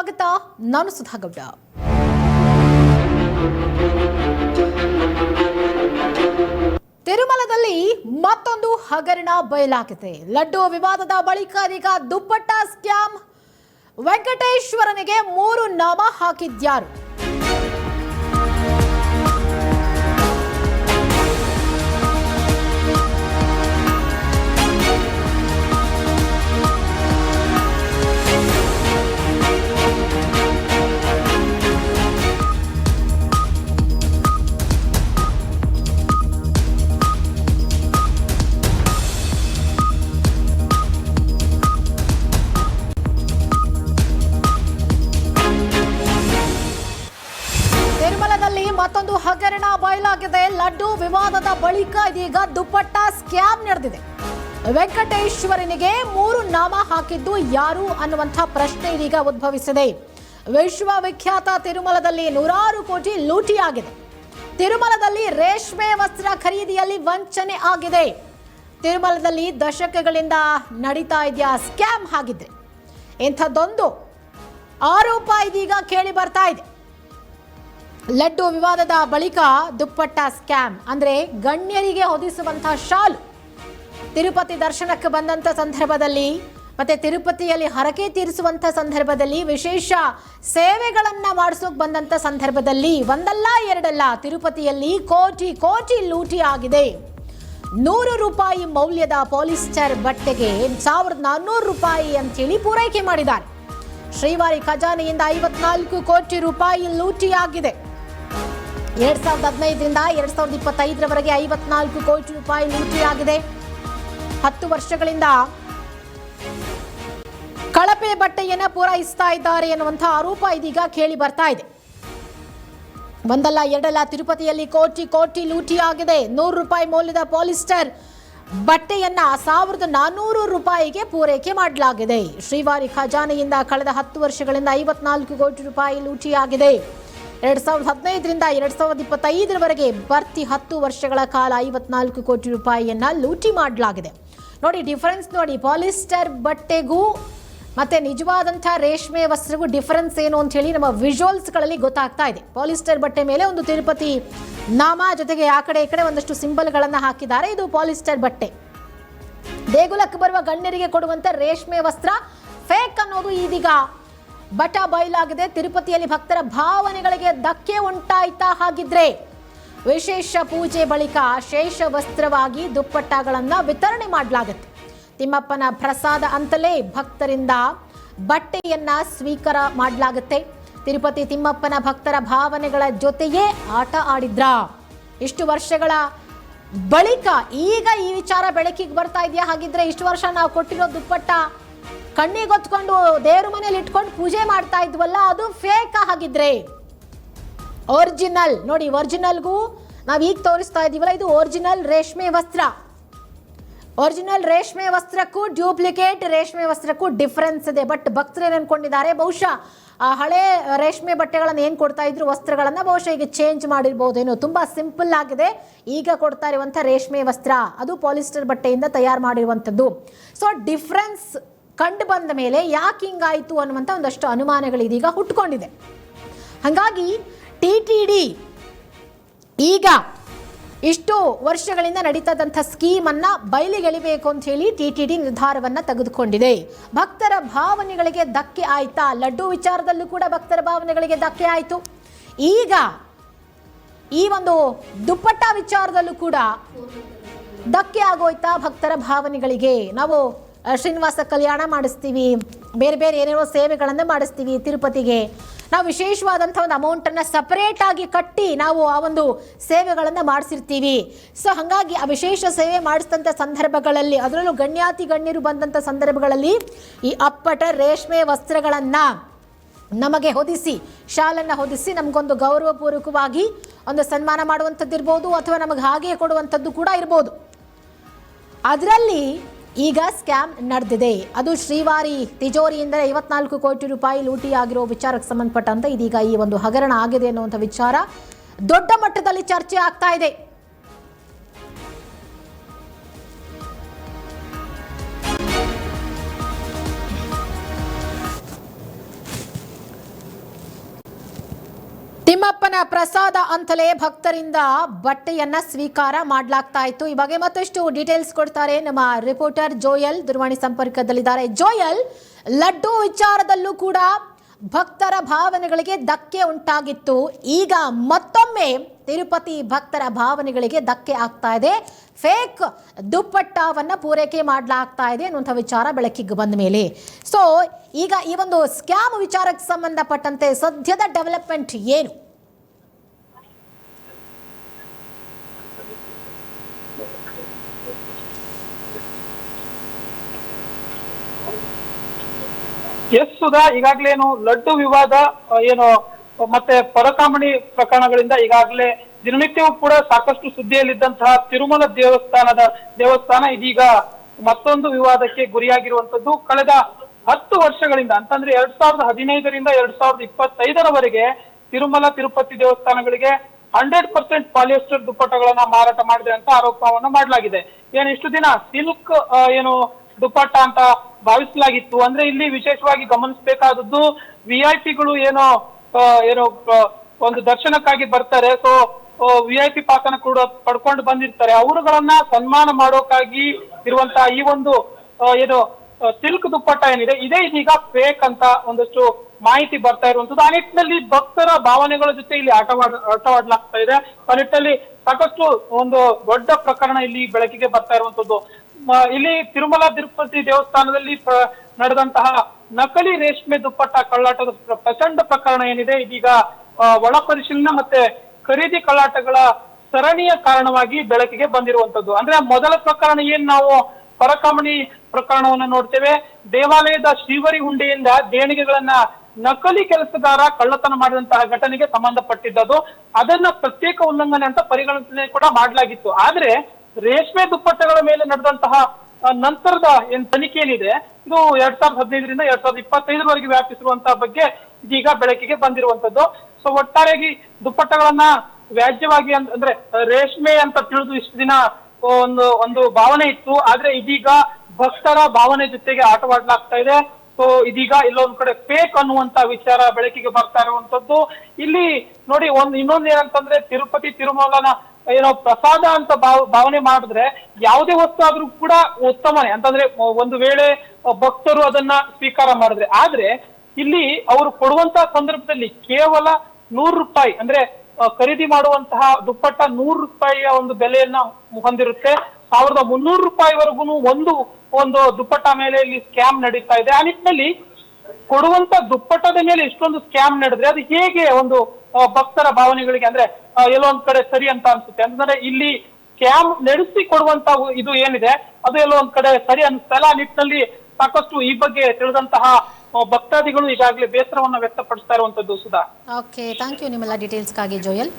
ಸ್ವಾಗತ. ನಾನು ಸುಧಾಗೌಡ. ತಿರುಮಲದಲ್ಲಿ ಮತ್ತೊಂದು ಹಗರಣ ಬಯಲಾಗಿದೆ. ಲಡ್ಡು ವಿವಾದದ ಬಳಿಕ ಇದೀಗ ದುಪ್ಪಟ್ಟ ಸ್ಕ್ಯಾಮ್. ವೆಂಕಟೇಶ್ವರನಿಗೆ 3 ನಾಮ ಹಾಕಿದ್ಯಾರು? ಮತ್ತೊಂದು ಹಗರಣ ಬಯಲಾಗಿದೆ. ಲಡ್ಡು ವಿವಾದದ ಬಳಿಕ ಇದೀಗ ದುಪ್ಪಟ್ಟ ಸ್ಕ್ಯಾಮ್ ನಡೆದಿದೆ. ವೆಂಕಟೇಶ್ವರನಿಗೆ 3 ನಾಮ ಹಾಕಿದ್ದು ಯಾರು ಅನ್ನುವಂಥ ಪ್ರಶ್ನೆ ಇದೀಗ ಉದ್ಭವಿಸಿದೆ. ವಿಶ್ವವಿಖ್ಯಾತ ತಿರುಮಲದಲ್ಲಿ 100 ಕೋಟಿ ಲೂಟಿಯಾಗಿದೆ. ತಿರುಮಲದಲ್ಲಿ ರೇಷ್ಮೆ ವಸ್ತ್ರ ಖರೀದಿಯಲ್ಲಿ ವಂಚನೆ ಆಗಿದೆ. ತಿರುಮಲದಲ್ಲಿ ದಶಕಗಳಿಂದ ನಡೀತಾ ಇದೆಯಾ ಸ್ಕ್ಯಾಮ್ ಆಗಿದ್ರೆ? ಇಂಥದ್ದೊಂದು ಆರೋಪ ಇದೀಗ ಕೇಳಿ ಬರ್ತಾ ಇದೆ. ಲಡ್ಡು ವಿವಾದದ ಬಳಿಕ ದುಪ್ಪಟ್ಟ ಸ್ಕ್ಯಾಮ್ ಅಂದ್ರೆ ಗಣ್ಯರಿಗೆ ಹೊದಿಸುವಂತಹ ಶಾಲು. ತಿರುಪತಿ ದರ್ಶನಕ್ಕೆ ಬಂದಂತ ಸಂದರ್ಭದಲ್ಲಿ ಮತ್ತೆ ತಿರುಪತಿಯಲ್ಲಿ ಹರಕೆ ತೀರಿಸುವಂತ ಸಂದರ್ಭದಲ್ಲಿ ವಿಶೇಷ ಸೇವೆಗಳನ್ನ ಮಾಡಿಸೋಕೆ ಬಂದಂತ ಸಂದರ್ಭದಲ್ಲಿ ಒಂದಲ್ಲ ಎರಡಲ್ಲ ತಿರುಪತಿಯಲ್ಲಿ ಕೋಟಿ ಕೋಟಿ ಲೂಟಿ ಆಗಿದೆ. 100 ರೂಪಾಯಿ ಮೌಲ್ಯದ ಪಾಲಿಸ್ಟರ್ ಬಟ್ಟೆಗೆ 1400 ರೂಪಾಯಿ ಅಂತೇಳಿ ಪೂರೈಕೆ ಮಾಡಿದ್ದಾರೆ. ಶ್ರೀವಾರಿ ಖಜಾನೆಯಿಂದ 54 ಕೋಟಿ ರೂಪಾಯಿ ಲೂಟಿಯಾಗಿದೆ. 2015ರಿಂದ 2025ರವರೆಗೆ 54 ಕೋಟಿ ರೂಪಾಯಿ ಲೂಟಿಯಾಗಿದೆ. 10 ವರ್ಷಗಳಿಂದ ಕಳಪೆ ಬಟ್ಟೆಯನ್ನ ಪೂರೈಸ್ತಾ ಇದ್ದಾರೆ ಎನ್ನುವಂಥ ಆರೋಪ ಇದೀಗ ಕೇಳಿ ಬರ್ತಾ ಇದೆ. ಒಂದಲ್ಲ ಎರಡಲ್ಲ ತಿರುಪತಿಯಲ್ಲಿ ಕೋಟಿ ಕೋಟಿ ಲೂಟಿಯಾಗಿದೆ. 100 ರೂಪಾಯಿ ಮೌಲ್ಯದ ಪಾಲಿಸ್ಟರ್ ಬಟ್ಟೆಯನ್ನ 1400 ರೂಪಾಯಿಗೆ ಪೂರೈಕೆ ಮಾಡಲಾಗಿದೆ. ಶ್ರೀವಾರಿ ಖಜಾನೆಯಿಂದ ಕಳೆದ 10 ವರ್ಷಗಳಿಂದ 54 ಕೋಟಿ ರೂಪಾಯಿ ಲೂಟಿಯಾಗಿದೆ. 2015ರಿಂದ 2025ರವರೆಗೆ ಬರ್ತಿ 10 ವರ್ಷಗಳ ಕಾಲ 54 ಕೋಟಿ ರೂಪಾಯಿಯನ್ನ ಲೂಟಿ ಮಾಡಲಾಗಿದೆ. ನೋಡಿ ಡಿಫರೆನ್ಸ್ ನೋಡಿ, ಪಾಲಿಸ್ಟರ್ ಬಟ್ಟೆಗೂ ಮತ್ತೆ ನಿಜವಾದಂಥ ರೇಷ್ಮೆ ವಸ್ತ್ರಗೂ ಡಿಫರೆನ್ಸ್ ಏನು ಅಂತ ಹೇಳಿ ನಮ್ಮ ವಿಜುವಲ್ಸ್ಗಳಲ್ಲಿ ಗೊತ್ತಾಗ್ತಾ ಇದೆ. ಪಾಲಿಸ್ಟರ್ ಬಟ್ಟೆ ಮೇಲೆ ಒಂದು ತಿರುಪತಿ ನಾಮ, ಜೊತೆಗೆ ಆ ಕಡೆ ಈ ಕಡೆ ಒಂದಷ್ಟು ಸಿಂಬಲ್ಗಳನ್ನು ಹಾಕಿದ್ದಾರೆ. ಇದು ಪಾಲಿಸ್ಟರ್ ಬಟ್ಟೆ. ದೇಗುಲಕ್ಕೆ ಬರುವ ಗಣ್ಯರಿಗೆ ಕೊಡುವಂಥ ರೇಷ್ಮೆ ವಸ್ತ್ರ ಫೇಕ್ ಅನ್ನೋದು ಇದೀಗ ಬಟ ಬಯಲಾಗಿದೆ. ತಿರುಪತಿಯಲ್ಲಿ ಭಕ್ತರ ಭಾವನೆಗಳಿಗೆ ಧಕ್ಕೆ ಉಂಟಾಯ್ತಾ? ಹಾಗಿದ್ರೆ ವಿಶೇಷ ಪೂಜೆ ಬಳಿಕ ಶೇಷ ವಸ್ತ್ರವಾಗಿ ದುಪ್ಪಟ್ಟಗಳನ್ನು ವಿತರಣೆ ಮಾಡಲಾಗುತ್ತೆ. ತಿಮ್ಮಪ್ಪನ ಪ್ರಸಾದ ಅಂತಲೇ ಭಕ್ತರಿಂದ ಬಟ್ಟೆಯನ್ನ ಸ್ವೀಕಾರ ಮಾಡಲಾಗುತ್ತೆ. ತಿರುಪತಿ ತಿಮ್ಮಪ್ಪನ ಭಕ್ತರ ಭಾವನೆಗಳ ಜೊತೆಯೇ ಆಟ ಆಡಿದ್ರ? ಇಷ್ಟು ವರ್ಷಗಳ ಬಳಿಕ ಈಗ ಈ ವಿಚಾರ ಬೆಳಕಿಗೆ ಬರ್ತಾ ಇದೆಯಾ? ಹಾಗಿದ್ರೆ ಇಷ್ಟು ವರ್ಷ ನಾವು ಕೊಟ್ಟಿರೋ ದುಪ್ಪಟ್ಟ ಕಣ್ಣಿಗೊತ್ಕೊಂಡು ದೇವ್ರ ಮನೇಲಿ ಇಟ್ಕೊಂಡು ಪೂಜೆ ಮಾಡ್ತಾ ಇದ್ವಲ್ಲ, ಅದು ಫೇಕ್ ಆಗಿದ್ರೆ? ಒರಿಜಿನಲ್ ನೋಡಿ, ಒರಿಜಿನಲ್ಗೂ ನಾವು ಈಗ ತೋರಿಸ್ತಾ ಇದೀವಲ್ಲ, ಇದು ಒರಿಜಿನಲ್ ರೇಷ್ಮೆ ವಸ್ತ್ರ. ಒರಿಜಿನಲ್ ರೇಷ್ಮೆ ವಸ್ತ್ರಕ್ಕೂ ಡ್ಯೂಪ್ಲಿಕೇಟ್ ರೇಷ್ಮೆ ವಸ್ತ್ರಕ್ಕೂ ಡಿಫರೆನ್ಸ್ ಇದೆ. ಬಟ್ ಭಕ್ತರು ಏನು ಅನ್ಕೊಂಡಿದ್ದಾರೆ, ಬಹುಶಃ ಆ ಹಳೆ ರೇಷ್ಮೆ ಬಟ್ಟೆಗಳನ್ನು ಏನು ಕೊಡ್ತಾ ಇದ್ರು ವಸ್ತ್ರಗಳನ್ನ ಬಹುಶಃ ಈಗ ಚೇಂಜ್ ಮಾಡಿರ್ಬೋದೇನೋ. ತುಂಬಾ ಸಿಂಪಲ್ ಆಗಿದೆ. ಈಗ ಕೊಡ್ತಾ ಇರುವಂಥ ರೇಷ್ಮೆ ವಸ್ತ್ರ ಅದು ಪಾಲಿಸ್ಟರ್ ಬಟ್ಟೆಯಿಂದ ತಯಾರು ಮಾಡಿರುವಂಥದ್ದು. ಸೊ ಡಿಫ್ರೆನ್ಸ್ ಕಂಡು ಬಂದ ಮೇಲೆ ಯಾಕೆ ಹಿಂಗಾಯಿತು ಅನ್ನುವಂಥ ಒಂದಷ್ಟು ಅನುಮಾನಗಳು ಇದೀಗ ಹುಟ್ಕೊಂಡಿದೆ. ಹಾಗಾಗಿ TTD ಈಗ ಇಷ್ಟು ವರ್ಷಗಳಿಂದ ನಡೀತದಂಥ ಸ್ಕೀಮನ್ನು ಬಯಲಿಗೆಳಿಬೇಕು ಅಂತ ಹೇಳಿ TTD ನಿರ್ಧಾರವನ್ನು ತೆಗೆದುಕೊಂಡಿದೆ. ಭಕ್ತರ ಭಾವನೆಗಳಿಗೆ ಧಕ್ಕೆ ಆಯ್ತಾ? ಲಡ್ಡು ವಿಚಾರದಲ್ಲೂ ಕೂಡ ಭಕ್ತರ ಭಾವನೆಗಳಿಗೆ ಧಕ್ಕೆ ಆಯಿತು. ಈಗ ಈ ಒಂದು ದುಪ್ಪಟ್ಟ ವಿಚಾರದಲ್ಲೂ ಕೂಡ ಧಕ್ಕೆ ಆಗೋಯ್ತಾ ಭಕ್ತರ ಭಾವನೆಗಳಿಗೆ? ನಾವು ಶ್ರೀನಿವಾಸ ಕಲ್ಯಾಣ ಮಾಡಿಸ್ತೀವಿ, ಬೇರೆ ಬೇರೆ ಏನೇನೋ ಸೇವೆಗಳನ್ನು ಮಾಡಿಸ್ತೀವಿ. ತಿರುಪತಿಗೆ ನಾವು ವಿಶೇಷವಾದಂಥ ಒಂದು ಅಮೌಂಟನ್ನು ಸಪರೇಟಾಗಿ ಕಟ್ಟಿ ನಾವು ಆ ಒಂದು ಸೇವೆಗಳನ್ನು ಮಾಡಿಸಿರ್ತೀವಿ. ಸೊ ಹಾಗಾಗಿ ಆ ವಿಶೇಷ ಸೇವೆ ಮಾಡಿಸಿದಂಥ ಸಂದರ್ಭಗಳಲ್ಲಿ, ಅದರಲ್ಲೂ ಗಣ್ಯರು ಬಂದಂಥ ಸಂದರ್ಭಗಳಲ್ಲಿ ಈ ಅಪ್ಪಟ ರೇಷ್ಮೆ ವಸ್ತ್ರಗಳನ್ನು ನಮಗೆ ಹೊದಿಸಿ, ಶಾಲನ್ನು ಹೊದಿಸಿ ನಮಗೊಂದು ಗೌರವಪೂರ್ವಕವಾಗಿ ಒಂದು ಸನ್ಮಾನ ಮಾಡುವಂಥದ್ದು ಇರ್ಬೋದು, ಅಥವಾ ನಮಗೆ ಹಾಗೆ ಕೊಡುವಂಥದ್ದು ಕೂಡ ಇರ್ಬೋದು. ಅದರಲ್ಲಿ ಈಗ ಸ್ಕ್ಯಾಮ್ ನಡೆದಿದೆ. ಅದು ಶ್ರೀವಾರಿ ತಿಜೋರಿಯಿಂದ 54 ಕೋಟಿ ರೂಪಾಯಿ ಲೂಟಿಯಾಗಿರೋ ವಿಚಾರಕ್ಕೆ ಸಂಬಂಧಪಟ್ಟಂತೆ ಇದೀಗ ಈ ಒಂದು ಹಗರಣ ಆಗಿದೆ ಅನ್ನುವಂಥ ವಿಚಾರ ದೊಡ್ಡ ಮಟ್ಟದಲ್ಲಿ ಚರ್ಚೆ ಆಗ್ತಾ ಇದೆ. ತಿಮ್ಮಪ್ಪನ ಪ್ರಸಾದ ಅಂತಲೇ ಭಕ್ತರಿಂದ ಬಟ್ಟೆಯನ್ನ ಸ್ವೀಕಾರ ಮಾಡಲಾಗ್ತಾ ಇತ್ತು. ಈ ಬಗ್ಗೆ ಮತ್ತಷ್ಟು ಡೀಟೇಲ್ಸ್ ಕೊಡ್ತಾರೆ ನಮ್ಮ ರಿಪೋರ್ಟರ್ ಜೋಯಲ್, ದೂರವಾಣಿ ಸಂಪರ್ಕದಲ್ಲಿದ್ದಾರೆ. ಜೋಯಲ್, ಲಡ್ಡು ವಿಚಾರದಲ್ಲೂ ಕೂಡ ಭಕ್ತರ ಭಾವನೆಗಳಿಗೆ ಧಕ್ಕೆ ಉಂಟಾಗಿತ್ತು. ಈಗ ಮತ್ತೊಮ್ಮೆ ತಿರುಪತಿ ಭಕ್ತರ ಭಾವನೆಗಳಿಗೆ ಧಕ್ಕೆ ಆಗ್ತಾ ಇದೆ. ಫೇಕ್ ದುಪ್ಪಟ್ಟವನ್ನ ಪೂರೈಕೆ ಮಾಡಲಾಗ್ತಾ ಇದೆ ಅನ್ನುವಂಥ ವಿಚಾರ ಬೆಳಕಿಗೆ ಬಂದ ಮೇಲೆ ಸೊ ಈಗ ಈ ಒಂದು ಸ್ಕ್ಯಾಮ್ ವಿಚಾರಕ್ಕೆ ಸಂಬಂಧಪಟ್ಟಂತೆ ಸದ್ಯದ ಡೆವಲಪ್ಮೆಂಟ್ ಏನು? ಎಸ್ ಸುಧಾ, ಈಗಾಗಲೇನು ಲಡ್ಡು ವಿವಾದ ಏನು ಮತ್ತೆ ಪರಕಾಮಣಿ ಪ್ರಕರಣಗಳಿಂದ ಈಗಾಗಲೇ ದಿನನಿತ್ಯವೂ ಕೂಡ ಸಾಕಷ್ಟು ಸುದ್ದಿಯಲ್ಲಿದ್ದಂತಹ ತಿರುಮಲ ದೇವಸ್ಥಾನ ಇದೀಗ ಮತ್ತೊಂದು ವಿವಾದಕ್ಕೆ ಗುರಿಯಾಗಿರುವಂತದ್ದು. ಕಳೆದ 10 ವರ್ಷಗಳಿಂದ ಅಂತಂದ್ರೆ 2015ರಿಂದ 2025ರವರೆಗೆ ತಿರುಮಲ ತಿರುಪತಿ ದೇವಸ್ಥಾನಗಳಿಗೆ 100% ಪಾಲಿಯೆಸ್ಟರ್ ದುಪ್ಪಟ್ಟಗಳನ್ನ ಮಾರಾಟ ಮಾಡಿದೆ ಅಂತ ಆರೋಪವನ್ನ ಮಾಡಲಾಗಿದೆ. ಏನು ಇಷ್ಟು ದಿನ ಸಿಲ್ಕ್ ಏನು ದುಪ್ಪಟ್ಟ ಅಂತ ಭಾವಿಸಲಾಗಿತ್ತು. ಅಂದ್ರೆ ಇಲ್ಲಿ ವಿಶೇಷವಾಗಿ ಗಮನಿಸಬೇಕಾದದ್ದು ವಿಐಪಿಗಳು ಏನೋ ಒಂದು ದರ್ಶನಕ್ಕಾಗಿ ಬರ್ತಾರೆ. ಸೊ ವಿಐಪಿ ಪಾಸನ ಕೂಡ ಪಡ್ಕೊಂಡು ಬಂದಿರ್ತಾರೆ. ಅವರುಗಳನ್ನ ಸನ್ಮಾನ ಮಾಡೋಕ್ಕಾಗಿ ಇರುವಂತಹ ಈ ಒಂದು ಏನು ಸಿಲ್ಕ್ ದುಪ್ಪಟ್ಟ ಏನಿದೆ ಇದೇ ಇದೀಗ ಫೇಕ್ ಅಂತ ಒಂದಷ್ಟು ಮಾಹಿತಿ ಬರ್ತಾ ಇರುವಂತದ್ದು. ಆ ನಿಟ್ಟಿನಲ್ಲಿ ಭಕ್ತರ ಭಾವನೆಗಳ ಜೊತೆ ಇಲ್ಲಿ ಆಟವಾಡ್ಲಾಗ್ತಾ ಇದೆ. ಆ ನಿಟ್ಟಿನಲ್ಲಿ ಸಾಕಷ್ಟು ಒಂದು ದೊಡ್ಡ ಪ್ರಕರಣ ಇಲ್ಲಿ ಬೆಳಕಿಗೆ ಬರ್ತಾ ಇರುವಂತದ್ದು. ಇಲ್ಲಿ ತಿರುಮಲ ತಿರುಪತಿ ದೇವಸ್ಥಾನದಲ್ಲಿ ನಡೆದಂತಹ ನಕಲಿ ರೇಷ್ಮೆ ದುಪ್ಪಟ್ಟ ಕಳ್ಳಾಟದ ಪ್ರಚಂಡ ಪ್ರಕರಣ ಏನಿದೆ ಇದೀಗ ಒಳ ಪರಿಶೀಲನೆ ಮತ್ತೆ ಖರೀದಿ ಕಳ್ಳಾಟಗಳ ಸರಣಿಯ ಕಾರಣವಾಗಿ ಬೆಳಕಿಗೆ ಬಂದಿರುವಂತದ್ದು. ಅಂದ್ರೆ ಮೊದಲ ಪ್ರಕರಣ ಏನ್ ನಾವು ಪರಕಾಮಣಿ ಪ್ರಕರಣವನ್ನ ನೋಡ್ತೇವೆ. ದೇವಾಲಯದ ಶ್ರೀವರಿ ಹುಂಡಿಯಿಂದ ದೇಣಿಗೆಗಳನ್ನ ನಕಲಿ ಕೆಲಸಗಾರ ಕಳ್ಳತನ ಮಾಡಿದಂತಹ ಘಟನೆಗೆ ಸಂಬಂಧಪಟ್ಟಿದ್ದದು. ಅದನ್ನ ಪ್ರತ್ಯೇಕ ಉಲ್ಲಂಘನೆ ಅಂತ ಪರಿಗಣನೆ ಕೂಡ ಮಾಡಲಾಗಿತ್ತು. ಆದ್ರೆ ರೇಷ್ಮೆ ದುಪ್ಪಟ್ಟಗಳ ಮೇಲೆ ನಡೆದಂತಹ ನಂತರದ ಏನ್ ತನಿಖೆ ಏನಿದೆ ಇದು 2015ರಿಂದ 2025ರವರೆಗೆ ವ್ಯಾಪಿಸಿರುವಂತಹ ಬಗ್ಗೆ ಇದೀಗ ಬೆಳಕಿಗೆ ಬಂದಿರುವಂತದ್ದು. ಸೊ ಒಟ್ಟಾರೆಯಾಗಿ ದುಪ್ಪಟ್ಟಗಳನ್ನ ವ್ಯಾಜ್ಯವಾಗಿ ಅಂದ್ರೆ ರೇಷ್ಮೆ ಅಂತ ತಿಳಿದು ಇಷ್ಟು ದಿನ ಒಂದು ಭಾವನೆ ಇತ್ತು. ಆದ್ರೆ ಇದೀಗ ಭಕ್ತರ ಭಾವನೆ ಜೊತೆಗೆ ಆಟವಾಡ್ಲಾಗ್ತಾ ಇದೆ. ಸೊ ಇದೀಗ ಇಲ್ಲೊಂದ್ ಕಡೆ ಫೇಕ್ ಅನ್ನುವಂತ ವಿಚಾರ ಬೆಳಕಿಗೆ ಬರ್ತಾ ಇರುವಂತದ್ದು. ಇಲ್ಲಿ ನೋಡಿ ಇನ್ನೊಂದ್ ಏನಂತಂದ್ರೆ ತಿರುಪತಿ ತಿರುಮಲನ ಏನೋ ಪ್ರಸಾದ ಅಂತ ಭಾವನೆ ಮಾಡಿದ್ರೆ ಯಾವುದೇ ವಸ್ತು ಆದ್ರೂ ಕೂಡ ಉತ್ತಮನೇ ಅಂತಂದ್ರೆ ಒಂದು ವೇಳೆ ಭಕ್ತರು ಅದನ್ನ ಸ್ವೀಕಾರ ಮಾಡಿದ್ರೆ. ಆದ್ರೆ ಇಲ್ಲಿ ಅವರು ಕೊಡುವಂತಹ ಸಂದರ್ಭದಲ್ಲಿ ಕೇವಲ 100 ರೂಪಾಯಿ ಅಂದ್ರೆ ಖರೀದಿ ಮಾಡುವಂತಹ ದುಪ್ಪಟ್ಟ 100 ರೂಪಾಯಿಯ ಒಂದು ಬೆಲೆಯನ್ನ ಹೊಂದಿರುತ್ತೆ. 1300 ರೂಪಾಯಿವರೆಗೂ ಒಂದು ದುಪ್ಪಟ್ಟ ಮೇಲೆ ಇಲ್ಲಿ ಸ್ಕ್ಯಾಮ್ ನಡೀತಾ ಇದೆ. ಆ ನಿಟ್ಟಿನಲ್ಲಿ ಕೊಡುವಂತ ದುಪ್ಪಟ್ಟದ ಮೇಲೆ ಇಷ್ಟೊಂದು ಸ್ಕ್ಯಾಮ್ ನಡೆದ್ರೆ ಅದು ಹೇಗೆ ಒಂದು ಭಕ್ತರ ಭಾವನೆಗಳಿಗೆ ಅಂದ್ರೆ ಎಲ್ಲೋ ಒಂದ್ ಕಡೆ ಸರಿ ಅಂತ ಅನ್ಸುತ್ತೆ. ಅಂತಂದ್ರೆ ಇಲ್ಲಿ ಸ್ಕ್ಯಾಮ್ ನಡೆಸಿ ಕೊಡುವಂತ ಇದು ಏನಿದೆ ಅದು ಎಲ್ಲೋ ಒಂದ್ ಕಡೆ ಸರಿ ಅನ್ಸ್ತಲ್ಲ. ಆ ನಿಟ್ಟಿನಲ್ಲಿ ಸಾಕಷ್ಟು ಈ ಬಗ್ಗೆ ತಿಳಿದಂತಹ ಭಕ್ತಾದಿಗಳು ಈಗಾಗಲೇ ಬೇಸರವನ್ನ ವ್ಯಕ್ತಪಡಿಸ್ತಾ ಇರುವಂತದ್ದು. ಸುಧಾ, ಓಕೆ, ಥ್ಯಾಂಕ್ ಯು ನಿಮ್ಮೆಲ್ಲ ಡೀಟೇಲ್ಸ್ಗಾಗಿ ಜೋಯಲ್.